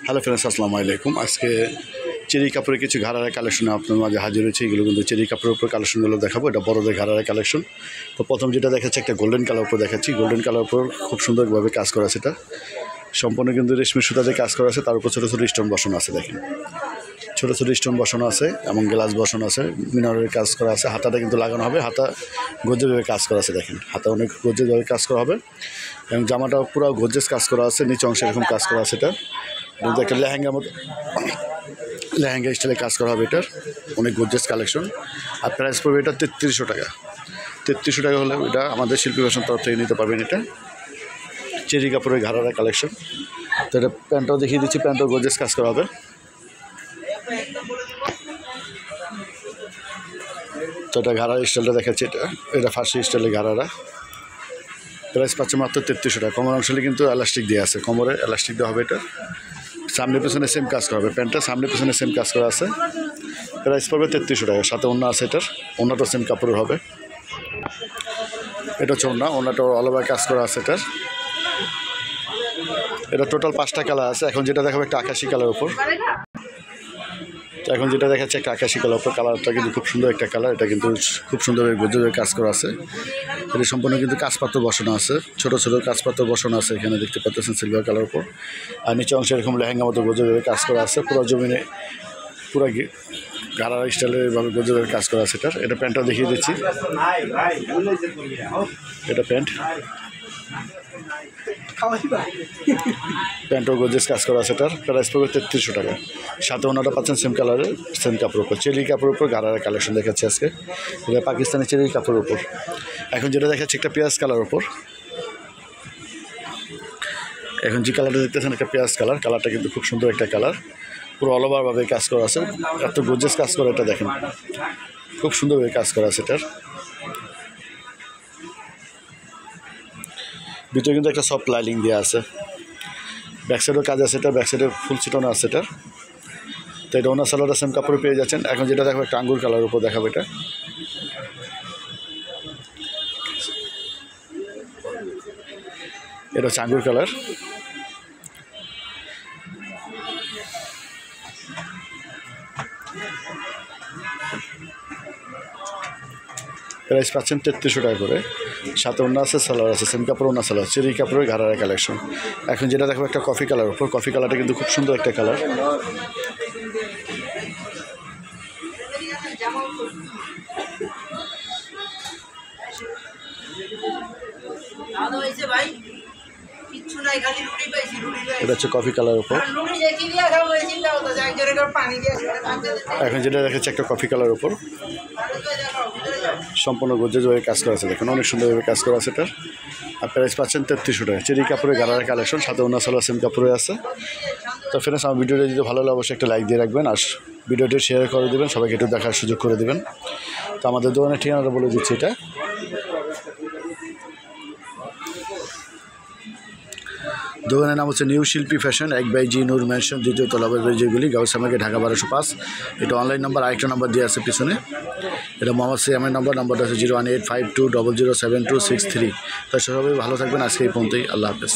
Hello friends, আসসালামু আলাইকুম। আজকে চেরি কাপড়ের কিছু ঘাড়ারা কালেকশন আপনার মাঝে হাজির হয়েছে। এগুলো কিন্তু চেরি কাপড়ের উপর কালেকশনগুলো দেখাবো। এটা বড়দের ঘাড়ারা কালেকশন। তো প্রথম যেটা দেখাচ্ছে একটা গোল্ডেন কালার উপর দেখাচ্ছি। গোল্ডেন কালার উপর খুব সুন্দরভাবে কাজ করা আছে। এটা সম্পূর্ণ কিন্তু রেশমি সুতা দিয়ে কাজ করা আছে। তার উপর ছোটো ছোটো স্টোন বসানো আছে। দেখেন ছোটো ছোটো স্টোন বসানো আছে এবং গ্লাস বসানো আছে, মিনারের কাজ করা আছে। হাতাটা কিন্তু লাগানো হবে, হাতা গজ্জেভাবে কাজ করা আছে। দেখেন হাতা অনেক গজ্জেভাবে কাজ করা হবে এবং জামাটা পুরো গজ্জেস কাজ করা আছে। নিচে অংশে এরকম কাজ করা আছে। এটা কিন্তু একটা লেহেঙ্গার মতো লেহেঙ্গা স্টাইলে কাজ করা হবে। এটার অনেক গর্জিয়াস কালেকশন। আর প্রাইস পড়বে এটা 3300 টাকা। 3300 টাকা হলে এটা আমাদের শিল্পী ফ্যাশন তরফ থেকে নিতে পারবেন। এটা চেরি কাপড়ের ঘাড়ারা কালেকশন। তো এটা প্যান্টটাও দেখিয়ে দিচ্ছি, প্যান্টটাও গর্জিয়াস কাজ করা হবে। তো এটা ঘাড়ার স্টাইলটা দেখাচ্ছি। এটা ফার্সি স্টাইলের ঘাড়ারা। প্রাইস পাচ্ছে মাত্র 3300 টাকা। কোমর অংশে কিন্তু এলাস্টিক দেওয়া আছে, কোমরে এলাস্টিক দেওয়া হবে। এটা সামনে পেছনে সেম কাজ করা হবে। প্যান্টটা সামনে পেছনে সেম কাজ করা আছে। প্রাইস পড়বে 3300 টাকা। সাথে ওড়না আছে। এটার ওড়নাটা সেম কাপড়ের হবে। এটা হচ্ছে ওড়না, ওড়নাটা অল ওভার কাজ করা আছে। এটা টোটাল 5টা কালার আছে। এখন যেটা দেখাবো একটা আকাশি কালার উপর। এখন যেটা দেখাচ্ছে একটা আকাশি কালার উপর। কালারটা কিন্তু খুব সুন্দর একটা কালার। এটা কিন্তু খুব সুন্দরভাবে গজ্জেভাবে কাজ করা আছে। এটা সম্পূর্ণ কিন্তু কাজপাত্র বসানো আছে, ছোটো ছোটো কাজপাত্র বসানো আছে। এখানে দেখতে পাচ্ছেন সিলভার কালার উপর। আর নিচে অংশে এরকম লেহেঙ্গা মতো গজ্জেভাবে কাজ করা আছে। পুরো জমিনে পুরো গালার স্টাইলের এভাবে গজ্জেভাবে কাজ করা আছে। এটা প্যান্টটা দেখিয়ে দিচ্ছি। এটা প্যান্টও গর্জিয়াস কাজ করা আছে। এটার প্রাইস পড়বে 3300 টাকা। সাথে ওনাটা পাচ্ছেন সেম কালারের সেম কাপড়ের উপর। চেরি কাপড়ের উপর ঘাড়ার কালেকশন দেখাচ্ছে আজকে। এটা পাকিস্তানি চেরি কাপড়ের উপর। এখন যেটা দেখাচ্ছে একটা পেঁয়াজ কালার উপর। এখন যে কালারটা দেখতেছেন একটা পেঁয়াজ কালার। কালারটা কিন্তু খুব সুন্দর একটা কালার। পুরো অল ওভারভাবে কাজ করা আছে। এত গর্জিয়াস কাজ করা। এটা দেখেন খুব সুন্দরভাবে কাজ করা আছে। এটার ভিতরে কিন্তু একটা সফট লাইনিং দেওয়া আছে। ব্যাক সাইডেও কাজ আছে। এটা ব্যাক সাইডে ফুল সিটনও আছে। এটার তো এটা ওনার সালোয়ারটা সেম কাপড়ে পেয়ে যাচ্ছেন। এখন যেটা দেখো একটা আঙ্গুর কালার উপর দেখাবো। এটা হচ্ছে আঙ্গুর কালার। প্রাইস পাচ্ছেন 3300 টাকা করে। সাথে ওড়না আছে, সালোয়ার আছে, সেম কাপড় ওড়না সালোয়ার। চেরি কাপড়ের ঘাড়ার কালেকশন। এখন যেটা দেখো একটা কফি কালার উপর। কফি কালারটা কিন্তু খুব সুন্দর একটা কালার। এটা হচ্ছে কফি কালার উপর। এখন যেটা দেখাচ্ছে একটা কফি কালার উপর। সম্পূর্ণ গজ্জেভাবে কাজ করা আছে। দেখুন অনেক সুন্দরভাবে কাজ করা আছে। এটার আর প্রাইস পাচ্ছেন 3300 টাকা। চেরি কাপড়ের ঘাড়ার কালেকশন। সাথে ওনা সালোয়ার সেম কাপড়ে আছে। তো ফ্রেন্ডস, আমার ভিডিওটা যদি ভালো লাগে অবশ্যই একটা লাইক দিয়ে রাখবেন আর ভিডিওটি শেয়ার করে দেবেন, সবাইকে একটু দেখার সুযোগ করে দেবেন। তো আমাদের দোকানের ঠিকানাটা বলে দিচ্ছি। এটা দোকানের নাম হচ্ছে নিউ শিল্পী ফ্যাশন, 1/জি নূর ম্যানশন, 2য় তলা, যেগুলি গাউসিয়া মার্কেট, ঢাকা 1205। এটা অনলাইন নাম্বার। আরেকটা নাম্বার দিয়ে আছে পিছনে। এটা মোহাম্মদ সিয়ামের নাম্বারটা হচ্ছে 01852007263। তাই সবাই ভালো থাকবেন। আজকে এই পর্যন্তই। আল্লাহ হাফেজ।